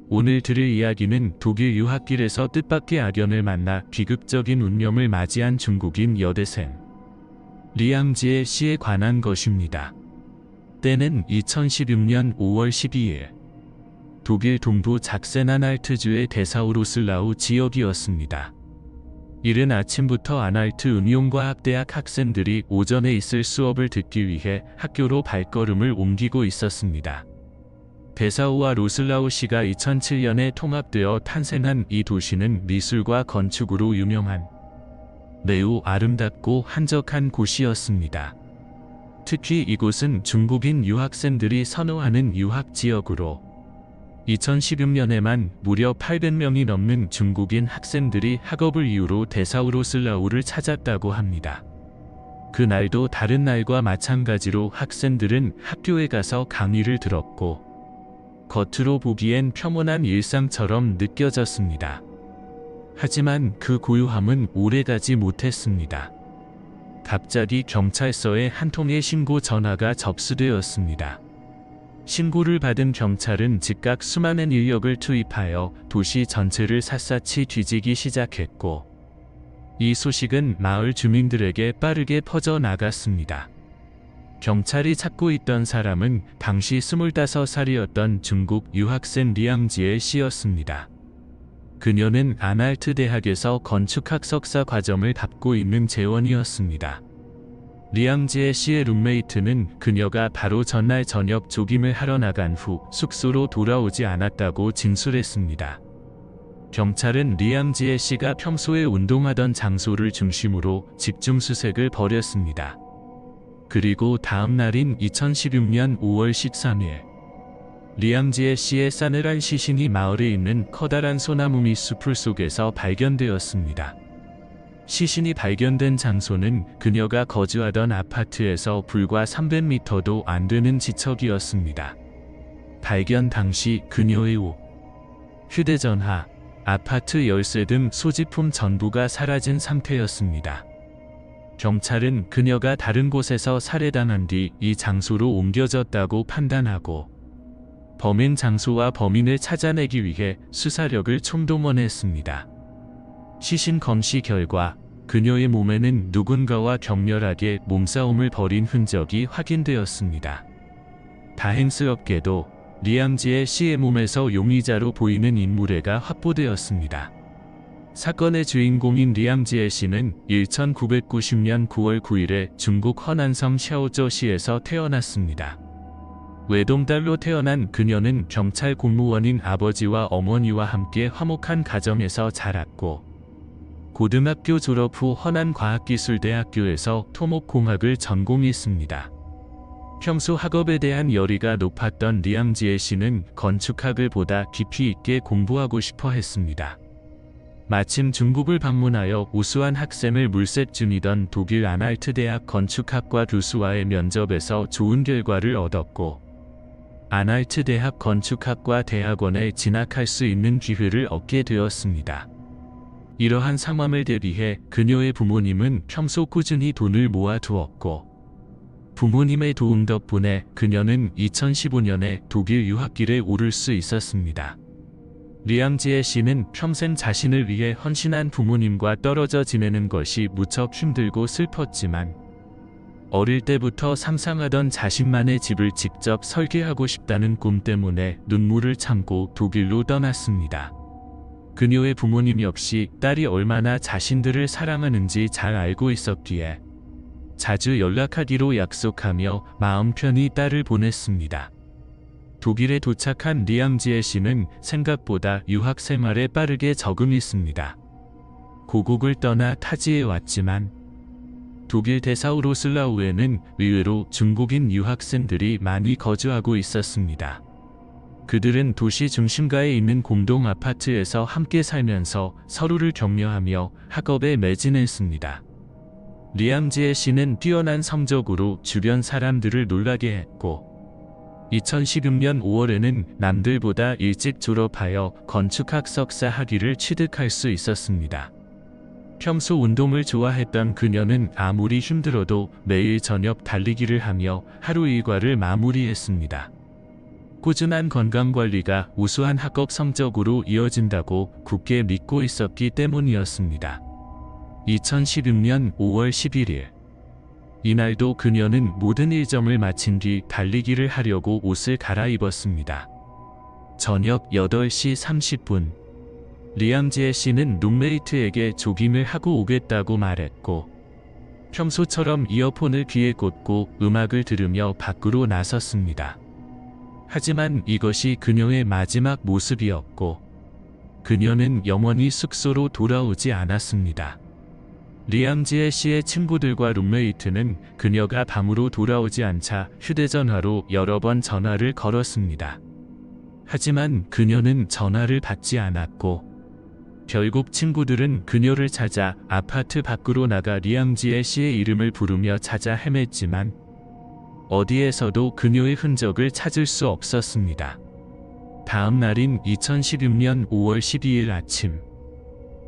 오늘 들을 이야기는 독일 유학길에서 뜻밖의 악연을 만나 비극적인 운명을 맞이한 중국인 여대생 리앙지에 씨에 관한 것입니다. 때는 2016년 5월 12일. 독일 동부 작센-안할트주의 데사우루슬라우 지역이었습니다. 이른 아침부터 안할트 응용과학대학 학생들이 오전에 있을 수업을 듣기 위해 학교로 발걸음을 옮기고 있었습니다. 데사우와 루슬라우시가 2007년에 통합되어 탄생한 이 도시는 미술과 건축으로 유명한 매우 아름답고 한적한 곳이었습니다. 특히 이곳은 중국인 유학생들이 선호하는 유학지역으로 2016년에만 무려 800명이 넘는 중국인 학생들이 학업을 이유로 데사우루슬라우를 찾았다고 합니다. 그날도 다른 날과 마찬가지로 학생들은 학교에 가서 강의를 들었고 겉으로 보기엔 평온한 일상처럼 느껴졌습니다. 하지만 그 고요함은 오래가지 못했습니다. 갑자기 경찰서에 한 통의 신고 전화가 접수되었습니다. 신고를 받은 경찰은 즉각 수많은 인력을 투입하여 도시 전체를 샅샅이 뒤지기 시작했고, 이 소식은 마을 주민들에게 빠르게 퍼져나갔습니다. 경찰이 찾고 있던 사람은 당시 25살이었던 중국 유학생 리앙지에 씨였습니다. 그녀는 안할트 대학에서 건축학 석사 과정을 받고 있는 재원이었습니다. 리앙지에 씨의 룸메이트는 그녀가 바로 전날 저녁 조깅을 하러 나간 후 숙소로 돌아오지 않았다고 진술했습니다. 경찰은 리앙지에 씨가 평소에 운동하던 장소를 중심으로 집중 수색을 벌였습니다. 그리고 다음 날인 2016년 5월 13일, 리앙지에 씨의 싸늘한 시신이 마을에 있는 커다란 소나무 밑 수풀 속에서 발견되었습니다. 시신이 발견된 장소는 그녀가 거주하던 아파트에서 불과 300m도 안 되는 지척이었습니다. 발견 당시 그녀의 옷, 휴대전화, 아파트 열쇠 등 소지품 전부가 사라진 상태였습니다. 경찰은 그녀가 다른 곳에서 살해당한 뒤 이 장소로 옮겨졌다고 판단하고 범행 장소와 범인을 찾아내기 위해 수사력을 총동원했습니다. 시신 검시 결과 그녀의 몸에는 누군가와 격렬하게 몸싸움을 벌인 흔적이 확인되었습니다. 다행스럽게도 리앙지에 씨의 몸에서 용의자로 보이는 인물애가 확보되었습니다. 사건의 주인공인 리앙지에 씨는 1990년 9월 9일에 중국 허난성 샤오저시에서 태어났습니다. 외동딸로 태어난 그녀는 경찰 공무원인 아버지와 어머니와 함께 화목한 가정에서 자랐고, 고등학교 졸업 후 허난과학기술대학교에서 토목공학을 전공했습니다. 평소 학업에 대한 열의가 높았던 리앙지에 씨는 건축학을 보다 깊이 있게 공부하고 싶어 했습니다. 마침 중국을 방문하여 우수한 학생을 물색 중이던 독일 안할트 대학 건축학과 교수와의 면접에서 좋은 결과를 얻었고, 안할트 대학 건축학과 대학원에 진학할 수 있는 기회를 얻게 되었습니다. 이러한 상황을 대비해 그녀의 부모님은 평소 꾸준히 돈을 모아두었고, 부모님의 도움 덕분에 그녀는 2015년에 독일 유학길에 오를 수 있었습니다. 리앙지에 씨는 평생 자신을 위해 헌신한 부모님과 떨어져 지내는 것이 무척 힘들고 슬펐지만, 어릴 때부터 상상하던 자신만의 집을 직접 설계하고 싶다는 꿈 때문에 눈물을 참고 독일로 떠났습니다. 그녀의 부모님 역시 딸이 얼마나 자신들을 사랑하는지 잘 알고 있었기에 자주 연락하기로 약속하며 마음 편히 딸을 보냈습니다. 독일에 도착한 리앙지에 씨는 생각보다 유학 생활에 빠르게 적응했습니다. 고국을 떠나 타지에 왔지만 독일 데사우루슬라우에는 의외로 중국인 유학생들이 많이 거주하고 있었습니다. 그들은 도시 중심가에 있는 공동 아파트에서 함께 살면서 서로를 격려하며 학업에 매진했습니다. 리앙지에 씨는 뛰어난 성적으로 주변 사람들을 놀라게 했고, 2016년 5월에는 남들보다 일찍 졸업하여 건축학 석사 학위를 취득할 수 있었습니다. 평소 운동을 좋아했던 그녀는 아무리 힘들어도 매일 저녁 달리기를 하며 하루 일과를 마무리했습니다. 꾸준한 건강관리가 우수한 학업 성적으로 이어진다고 굳게 믿고 있었기 때문이었습니다. 2016년 5월 11일. 이날도 그녀는 모든 일정을 마친 뒤 달리기를 하려고 옷을 갈아입었습니다. 저녁 8시 30분. 리암지에 씨는 룸메이트에게 조깅을 하고 오겠다고 말했고, 평소처럼 이어폰을 귀에 꽂고 음악을 들으며 밖으로 나섰습니다. 하지만 이것이 그녀의 마지막 모습이었고, 그녀는 영원히 숙소로 돌아오지 않았습니다. 리암지에 씨의 친구들과 룸메이트는 그녀가 밤으로 돌아오지 않자 휴대전화로 여러 번 전화를 걸었습니다. 하지만 그녀는 전화를 받지 않았고, 결국 친구들은 그녀를 찾아 아파트 밖으로 나가 리암지에 씨의 이름을 부르며 찾아 헤맸지만 어디에서도 그녀의 흔적을 찾을 수 없었습니다. 다음 날인 2016년 5월 12일 아침,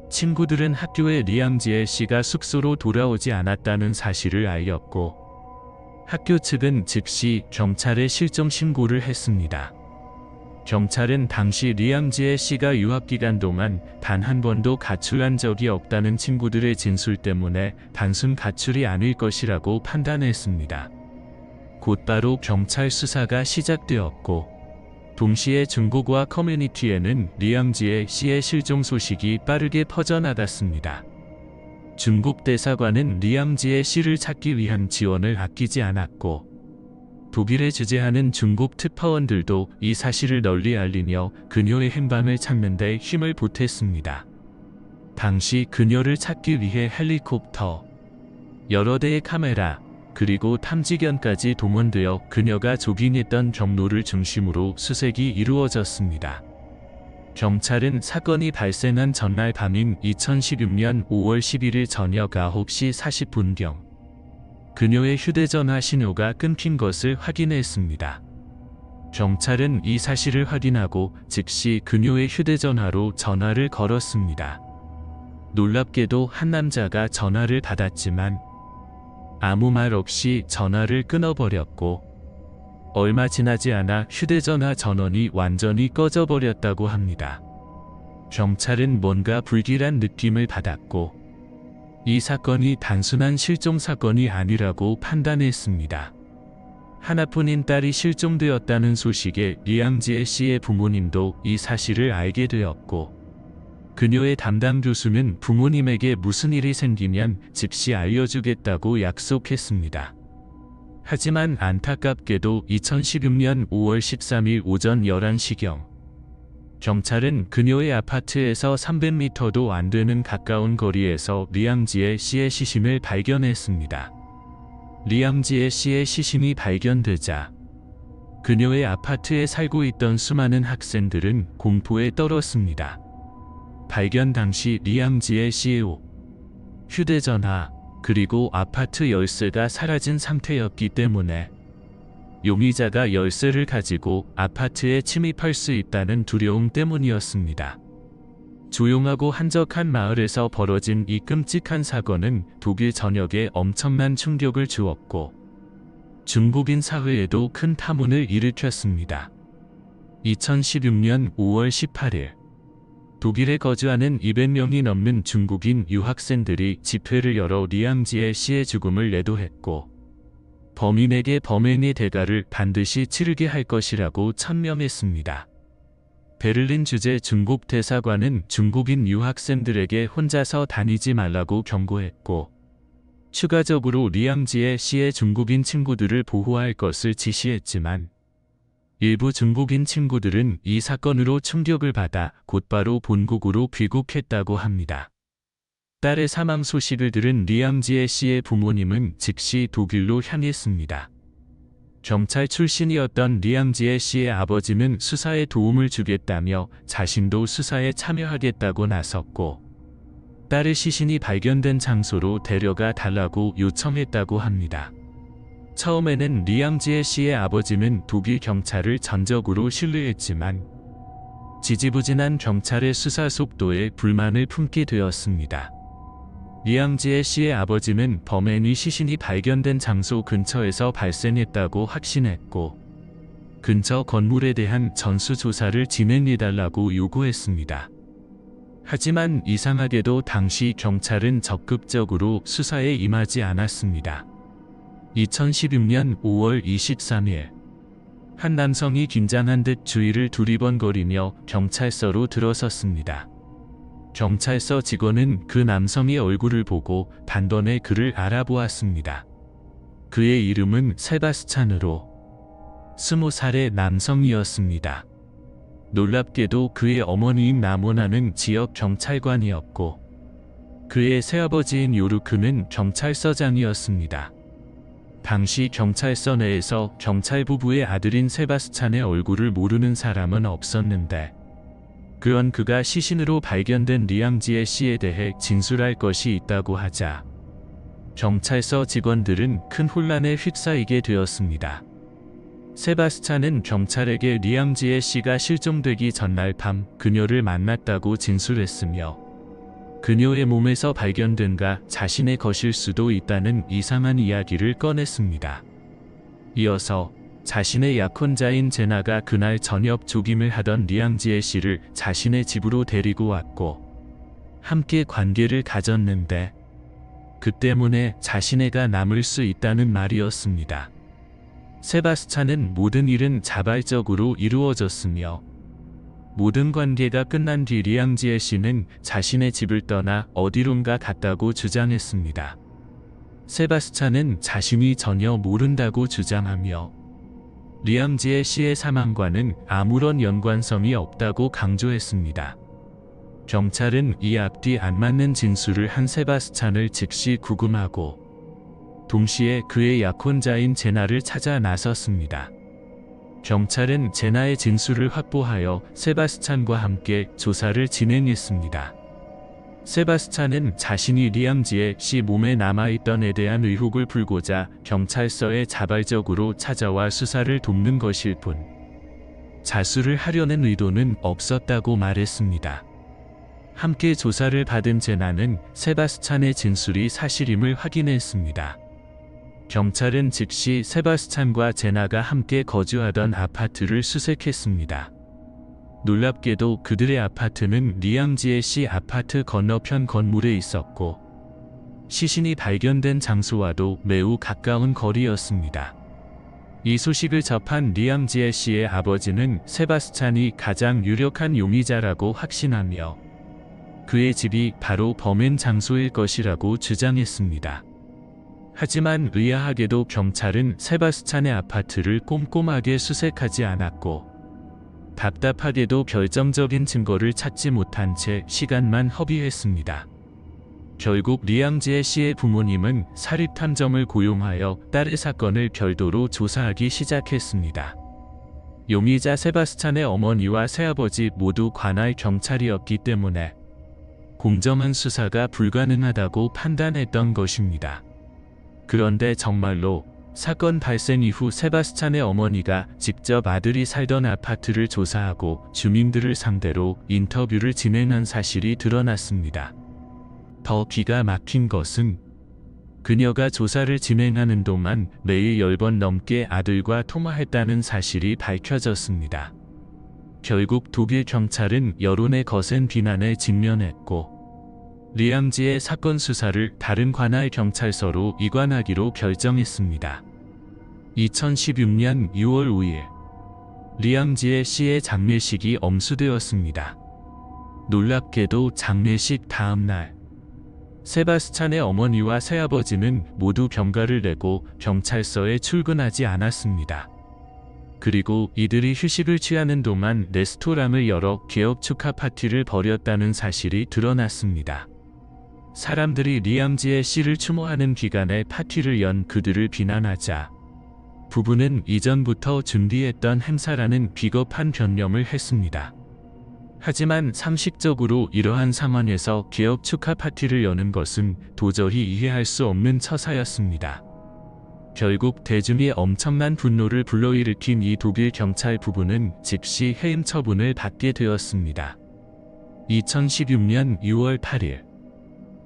친구들은 학교에 리암지에 씨가 숙소로 돌아오지 않았다는 사실을 알렸고, 학교 측은 즉시 경찰에 실종 신고를 했습니다. 경찰은 당시 리암지에 씨가 유학기간 동안 단 한 번도 가출한 적이 없다는 친구들의 진술 때문에 단순 가출이 아닐 것이라고 판단했습니다. 곧바로 경찰 수사가 시작되었고, 동시에 중국어 커뮤니티에는 리암지에 씨의 실종 소식이 빠르게 퍼져나갔습니다. 중국 대사관은 리암지에 씨를 찾기 위한 지원을 아끼지 않았고, 독일에 주재하는 중국 특파원들도 이 사실을 널리 알리며 그녀의 행방을 찾는 데 힘을 보탰습니다. 당시 그녀를 찾기 위해 헬리콥터, 여러 대의 카메라, 그리고 탐지견까지 동원되어 그녀가 조깅했던 경로를 중심으로 수색이 이루어졌습니다. 경찰은 사건이 발생한 전날 밤인 2016년 5월 11일 저녁 9시 40분경 그녀의 휴대전화 신호가 끊긴 것을 확인했습니다. 경찰은 이 사실을 확인하고 즉시 그녀의 휴대전화로 전화를 걸었습니다. 놀랍게도 한 남자가 전화를 받았지만 아무 말 없이 전화를 끊어버렸고, 얼마 지나지 않아 휴대전화 전원이 완전히 꺼져버렸다고 합니다. 경찰은 뭔가 불길한 느낌을 받았고, 이 사건이 단순한 실종 사건이 아니라고 판단했습니다. 하나뿐인 딸이 실종되었다는 소식에 리암지에 씨의 부모님도 이 사실을 알게 되었고, 그녀의 담당 교수는 부모님에게 무슨 일이 생기면 즉시 알려주겠다고 약속했습니다. 하지만 안타깝게도 2016년 5월 13일 오전 11시경, 경찰은 그녀의 아파트에서 300m도 안 되는 가까운 거리에서 리암지에 씨의 시신을 발견했습니다. 리암지에 씨의 시신이 발견되자 그녀의 아파트에 살고 있던 수많은 학생들은 공포에 떨었습니다. 발견 당시 리암지에 씨의 옷, 휴대전화, 그리고 아파트 열쇠가 사라진 상태였기 때문에 용의자가 열쇠를 가지고 아파트에 침입할 수 있다는 두려움 때문이었습니다. 조용하고 한적한 마을에서 벌어진 이 끔찍한 사건은 독일 전역에 엄청난 충격을 주었고, 중국인 사회에도 큰 파문을 일으켰습니다. 2016년 5월 18일, 독일에 거주하는 200명이 넘는 중국인 유학생들이 집회를 열어 리암지에 씨의 죽음을 애도했고, 범인에게 범행의 대가를 반드시 치르게 할 것이라고 천명했습니다. 베를린 주재 중국 대사관은 중국인 유학생들에게 혼자서 다니지 말라고 경고했고, 추가적으로 리암지에 씨의 중국인 친구들을 보호할 것을 지시했지만, 일부 중국인 친구들은 이 사건으로 충격을 받아 곧바로 본국으로 귀국했다고 합니다. 딸의 사망 소식을 들은 리암지에 씨의 부모님은 즉시 독일로 향했습니다. 경찰 출신이었던 리암지에 씨의 아버지는 수사에 도움을 주겠다며 자신도 수사에 참여하겠다고 나섰고, 딸의 시신이 발견된 장소로 데려가 달라고 요청했다고 합니다. 처음에는 리암지에 씨의 아버지는 독일 경찰을 전적으로 신뢰했지만 지지부진한 경찰의 수사 속도에 불만을 품게 되었습니다. 리암지에 씨의 아버지는 범행의 시신이 발견된 장소 근처에서 발생했다고 확신했고, 근처 건물에 대한 전수조사를 진행해달라고 요구했습니다. 하지만 이상하게도 당시 경찰은 적극적으로 수사에 임하지 않았습니다. 2016년 5월 23일 한 남성이 긴장한 듯 주위를 두리번거리며 경찰서로 들어섰습니다. 경찰서 직원은 그 남성의 얼굴을 보고 단번에 그를 알아보았습니다. 그의 이름은 세바스찬으로 20살의 남성이었습니다. 놀랍게도 그의 어머니인 라모나는 지역 경찰관이었고 그의 새아버지인 요르크는 경찰서장이었습니다. 당시 경찰서 내에서 경찰 부부의 아들인 세바스찬의 얼굴을 모르는 사람은 없었는데 그건 그가 시신으로 발견된 리앙지에 씨에 대해 진술할 것이 있다고 하자 경찰서 직원들은 큰 혼란에 휩싸이게 되었습니다. 세바스찬은 경찰에게 리앙지에 씨가 실종되기 전날 밤 그녀를 만났다고 진술했으며 그녀의 몸에서 발견된가 자신의 것일 수도 있다는 이상한 이야기를 꺼냈습니다. 이어서 자신의 약혼자인 제나가 그날 저녁 조깅을 하던 리앙지에 씨를 자신의 집으로 데리고 왔고 함께 관계를 가졌는데 그 때문에 자신애가 남을 수 있다는 말이었습니다. 세바스찬은 모든 일은 자발적으로 이루어졌으며 모든 관계가 끝난 뒤 리앙지에 씨는 자신의 집을 떠나 어디론가 갔다고 주장했습니다. 세바스찬은 자신이 전혀 모른다고 주장하며 리앙지에 씨의 사망과는 아무런 연관성이 없다고 강조했습니다. 경찰은 이 앞뒤 안 맞는 진술을 한 세바스찬을 즉시 구금하고 동시에 그의 약혼자인 제나를 찾아 나섰습니다. 경찰은 제나의 진술을 확보하여 세바스찬과 함께 조사를 진행했습니다. 세바스찬은 자신이 리앙지에 씨 몸에 남아있던 에 대한 의혹을 풀고자 경찰서에 자발적으로 찾아와 수사를 돕는 것일 뿐 자수를 하려는 의도는 없었다고 말했습니다. 함께 조사를 받은 제나는 세바스찬의 진술이 사실임을 확인했습니다. 경찰은 즉시 세바스찬과 제나가 함께 거주하던 아파트를 수색했습니다. 놀랍게도 그들의 아파트는 리앙지에 씨 아파트 건너편 건물에 있었고 시신이 발견된 장소와도 매우 가까운 거리였습니다. 이 소식을 접한 리앙지에 씨의 아버지는 세바스찬이 가장 유력한 용의자라고 확신하며 그의 집이 바로 범행 장소일 것이라고 주장했습니다. 하지만 의아하게도 경찰은 세바스찬의 아파트를 꼼꼼하게 수색하지 않았고 답답하게도 결정적인 증거를 찾지 못한 채 시간만 허비했습니다. 결국 리앙지에 씨의 부모님은 사립탐정을 고용하여 딸의 사건을 별도로 조사하기 시작했습니다. 용의자 세바스찬의 어머니와 새아버지 모두 관할 경찰이었기 때문에 공정한 수사가 불가능하다고 판단했던 것입니다. 그런데 정말로 사건 발생 이후 세바스찬의 어머니가 직접 아들이 살던 아파트를 조사하고 주민들을 상대로 인터뷰를 진행한 사실이 드러났습니다. 더 기가 막힌 것은 그녀가 조사를 진행하는 동안 매일 10번 넘게 아들과 통화했다는 사실이 밝혀졌습니다. 결국 독일 경찰은 여론의 거센 비난에 직면했고 리앙지의 사건 수사를 다른 관할 경찰서로 이관하기로 결정했습니다. 2016년 6월 5일 리앙지에 씨의 장례식이 엄수되었습니다. 놀랍게도 장례식 다음 날 세바스찬의 어머니와 새아버지는 모두 병가를 내고 경찰서에 출근하지 않았습니다. 그리고 이들이 휴식을 취하는 동안 레스토랑을 열어 개업 축하 파티를 벌였다는 사실이 드러났습니다. 사람들이 리앙지에 씨를 추모하는 기간에 파티를 연 그들을 비난하자 부부는 이전부터 준비했던 행사라는 비겁한 변명을 했습니다. 하지만 상식적으로 이러한 상황에서 개업 축하 파티를 여는 것은 도저히 이해할 수 없는 처사였습니다. 결국 대중의 엄청난 분노를 불러일으킨 이 독일 경찰 부부는 즉시 해임 처분을 받게 되었습니다. 2016년 6월 8일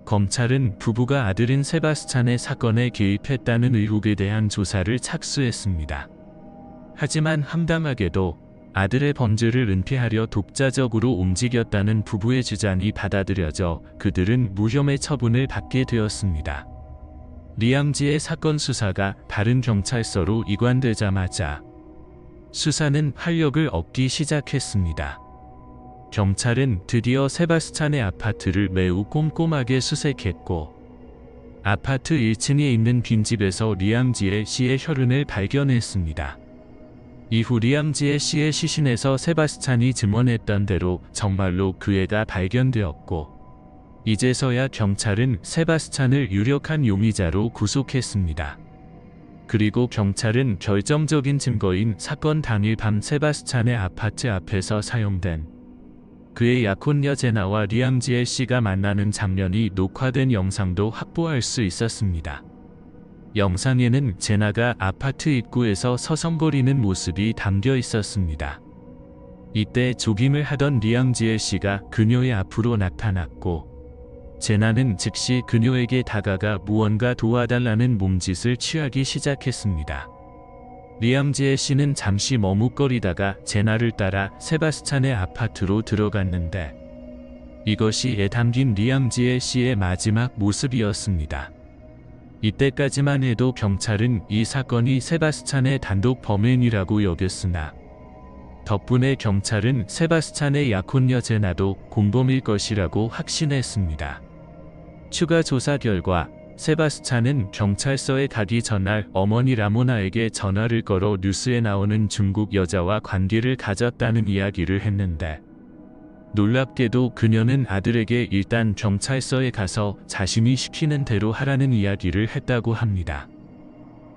검찰은 부부가 아들인 세바스찬의 사건에 개입했다는 의혹에 대한 조사를 착수했습니다. 하지만 함담하게도 아들의 범죄를 은폐하려 독자적으로 움직였다는 부부의 주장이 받아들여져 그들은 무혐의 처분을 받게 되었습니다. 리암지의 사건 수사가 다른 경찰서로 이관되자마자 수사는 활력을 얻기 시작했습니다. 경찰은 드디어 세바스찬의 아파트를 매우 꼼꼼하게 수색했고 아파트 1층에 있는 빈집에서 리암지의 씨의 혈흔을 발견했습니다. 이후 리암지의 씨의 시신에서 세바스찬이 증언했던 대로 정말로 그 애가 발견되었고 이제서야 경찰은 세바스찬을 유력한 용의자로 구속했습니다. 그리고 경찰은 결정적인 증거인 사건 당일 밤 세바스찬의 아파트 앞에서 사용된 그의 약혼녀 제나와 리암지의 씨가 만나는 장면이 녹화된 영상도 확보할 수 있었습니다. 영상에는 제나가 아파트 입구에서 서성거리는 모습이 담겨 있었습니다. 이때 조깅을 하던 리암지의 씨가 그녀의 앞으로 나타났고 제나는 즉시 그녀에게 다가가 무언가 도와달라는 몸짓을 취하기 시작했습니다. 리암지의 씨는 잠시 머뭇거리다가 제나를 따라 세바스찬의 아파트로 들어갔는데 이것이 에 담긴 리암지의 씨의 마지막 모습이었습니다. 이때까지만 해도 경찰은 이 사건이 세바스찬의 단독 범행이라고 여겼으나 덕분에 경찰은 세바스찬의 약혼녀 제나도 공범일 것이라고 확신했습니다. 추가 조사 결과 세바스찬은 경찰서에 가기 전날 어머니 라모나에게 전화를 걸어 뉴스에 나오는 중국 여자와 관계를 가졌다는 이야기를 했는데 놀랍게도 그녀는 아들에게 일단 경찰서에 가서 자신이 시키는 대로 하라는 이야기를 했다고 합니다.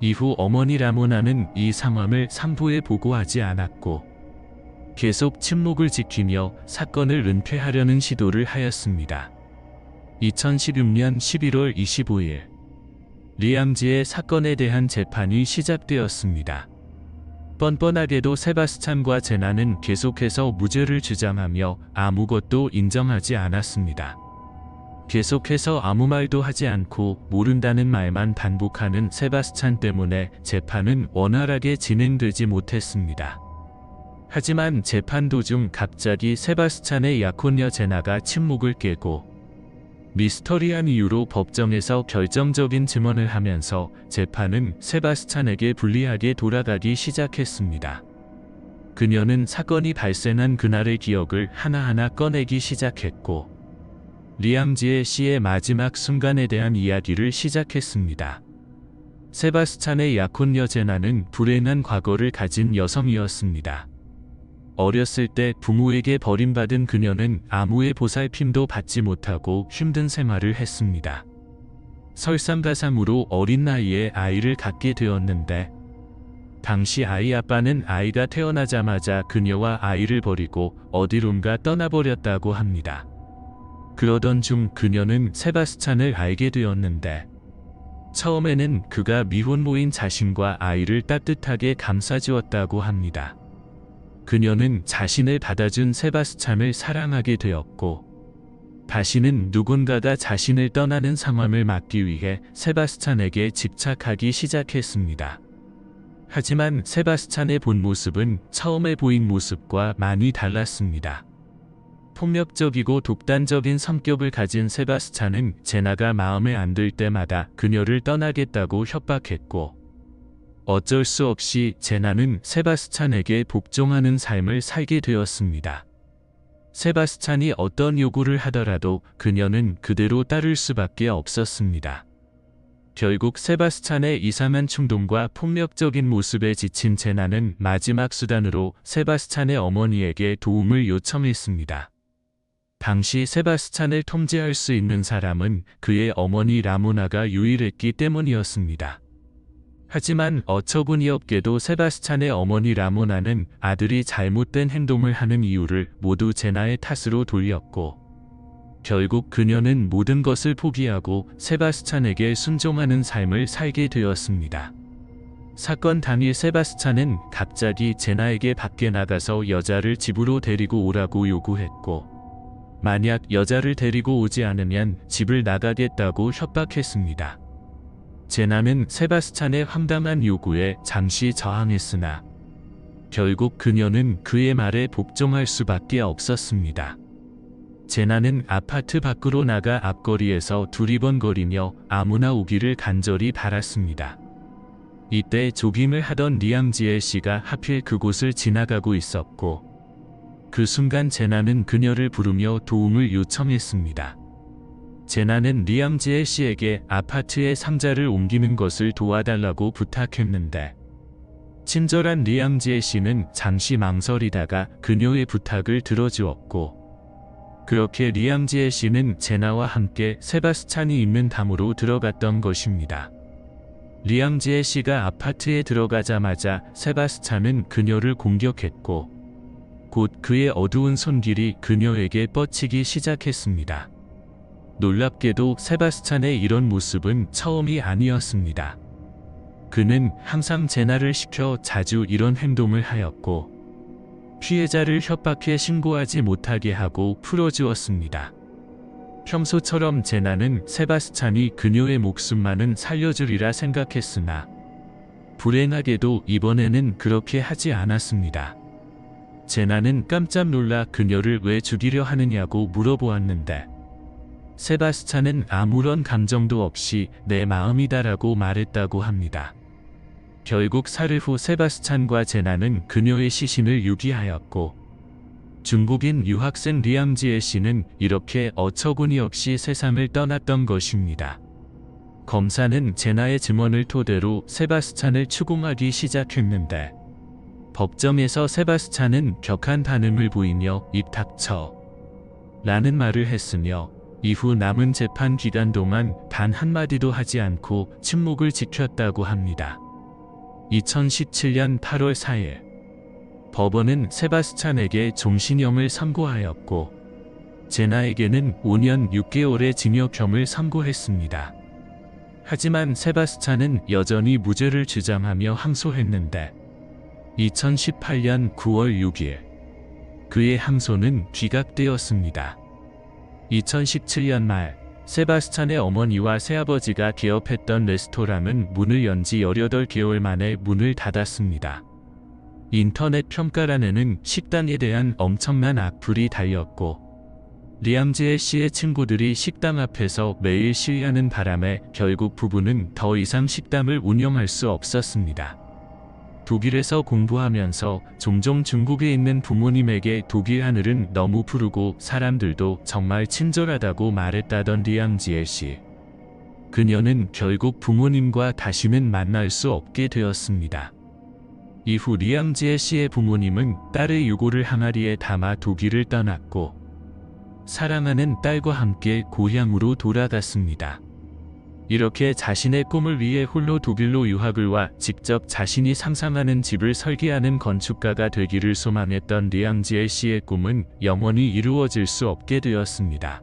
이후 어머니 라모나는 이 상황을 산부에 보고하지 않았고 계속 침묵을 지키며 사건을 은폐하려는 시도를 하였습니다. 2016년 11월 25일 리암지의 사건에 대한 재판이 시작되었습니다. 뻔뻔하게도 세바스찬과 제나는 계속해서 무죄를 주장하며 아무것도 인정하지 않았습니다. 계속해서 아무 말도 하지 않고 모른다는 말만 반복하는 세바스찬 때문에 재판은 원활하게 진행되지 못했습니다. 하지만 재판 도중 갑자기 세바스찬의 약혼녀 제나가 침묵을 깨고 미스터리한 이유로 법정에서 결정적인 증언을 하면서 재판은 세바스찬에게 불리하게 돌아가기 시작했습니다. 그녀는 사건이 발생한 그날의 기억을 하나하나 꺼내기 시작했고 리암지의 씨의 마지막 순간에 대한 이야기를 시작했습니다. 세바스찬의 약혼녀 제나는 불행한 과거를 가진 여성이었습니다. 어렸을 때 부모에게 버림받은 그녀는 아무의 보살핌도 받지 못하고 힘든 생활을 했습니다. 설상가상으로 어린 나이에 아이를 갖게 되었는데 당시 아이 아빠는 아이가 태어나자마자 그녀와 아이를 버리고 어디론가 떠나버렸다고 합니다. 그러던 중 그녀는 세바스찬을 알게 되었는데 처음에는 그가 미혼모인 자신과 아이를 따뜻하게 감싸주었다고 합니다. 그녀는 자신을 받아준 세바스찬을 사랑하게 되었고 다시는 누군가가 자신을 떠나는 상황을 막기 위해 세바스찬에게 집착하기 시작했습니다. 하지만 세바스찬의 본 모습은 처음에 보인 모습과 많이 달랐습니다. 폭력적이고 독단적인 성격을 가진 세바스찬은 제나가 마음에 안 들 때마다 그녀를 떠나겠다고 협박했고 어쩔 수 없이 제나는 세바스찬에게 복종하는 삶을 살게 되었습니다. 세바스찬이 어떤 요구를 하더라도 그녀는 그대로 따를 수밖에 없었습니다. 결국 세바스찬의 이상한 충동과 폭력적인 모습에 지친 제나는 마지막 수단으로 세바스찬의 어머니에게 도움을 요청했습니다. 당시 세바스찬을 통제할 수 있는 사람은 그의 어머니 라모나가 유일했기 때문이었습니다. 하지만 어처구니 없게도 세바스찬의 어머니 라모나는 아들이 잘못된 행동을 하는 이유를 모두 제나의 탓으로 돌렸고 결국 그녀는 모든 것을 포기하고 세바스찬에게 순종하는 삶을 살게 되었습니다. 사건 당일 세바스찬은 갑자기 제나에게 밖에 나가서 여자를 집으로 데리고 오라고 요구했고 만약 여자를 데리고 오지 않으면 집을 나가겠다고 협박했습니다. 제나는 세바스찬의 황당한 요구에 잠시 저항했으나 결국 그녀는 그의 말에 복종할 수밖에 없었습니다. 제나는 아파트 밖으로 나가 앞거리에서 두리번거리며 아무나 오기를 간절히 바랐습니다. 이때 조깅을 하던 리암지엘 씨가 하필 그곳을 지나가고 있었고, 그 순간 제나는 그녀를 부르며 도움을 요청했습니다. 제나는 리암지엘 씨에게 아파트에 상자를 옮기는 것을 도와달라고 부탁했는데, 친절한 리암지엘 씨는 잠시 망설이다가 그녀의 부탁을 들어주었고, 그렇게 리암지엘 씨는 제나와 함께 세바스찬이 있는 담으로 들어갔던 것입니다. 리암지엘 씨가 아파트에 들어가자마자 세바스찬은 그녀를 공격했고, 곧 그의 어두운 손길이 그녀에게 뻗치기 시작했습니다. 놀랍게도 세바스찬의 이런 모습은 처음이 아니었습니다. 그는 항상 제나를 시켜 자주 이런 행동을 하였고, 피해자를 협박해 신고하지 못하게 하고 풀어주었습니다. 평소처럼 제나는 세바스찬이 그녀의 목숨만은 살려주리라 생각했으나, 불행하게도 이번에는 그렇게 하지 않았습니다. 제나는 깜짝 놀라 그녀를 왜 죽이려 하느냐고 물어보았는데, 세바스찬은 아무런 감정도 없이 내 마음이다라고 말했다고 합니다. 결국 살해 후 세바스찬과 제나는 그녀의 시신을 유기하였고, 중국인 유학생 리암지엘 씨는 이렇게 어처구니없이 세상을 떠났던 것입니다. 검사는 제나의 증언을 토대로 세바스찬을 추궁하기 시작했는데, 법정에서 세바스찬은 격한 반응을 보이며 "입 닥쳐" 라는 말을 했으며, 이후 남은 재판 기간 동안 단 한마디도 하지 않고 침묵을 지켰다고 합니다. 2017년 8월 4일, 법원은 세바스찬에게 종신형을 선고하였고, 제나에게는 5년 6개월의 징역형을 선고했습니다. 하지만 세바스찬은 여전히 무죄를 주장하며 항소했는데, 2018년 9월 6일, 그의 항소는 기각되었습니다. 2017년 말, 세바스찬의 어머니와 새아버지가 개업했던 레스토랑은 문을 연 지 18개월 만에 문을 닫았습니다. 인터넷 평가란에는 식당에 대한 엄청난 악플이 달렸고, 리암지엘 씨의 친구들이 식당 앞에서 매일 시위하는 바람에 결국 부부는 더 이상 식당을 운영할 수 없었습니다. 독일에서 공부하면서 종종 중국에 있는 부모님에게 독일 하늘은 너무 푸르고 사람들도 정말 친절하다고 말했다던 리암지엘 씨. 그녀는 결국 부모님과 다시는 만날 수 없게 되었습니다. 이후 리암지엘 씨의 부모님은 딸의 유고를 항아리에 담아 독일을 떠났고, 사랑하는 딸과 함께 고향으로 돌아갔습니다. 이렇게 자신의 꿈을 위해 홀로 독일로 유학을 와 직접 자신이 상상하는 집을 설계하는 건축가가 되기를 소망했던 리암지엘 씨의 꿈은 영원히 이루어질 수 없게 되었습니다.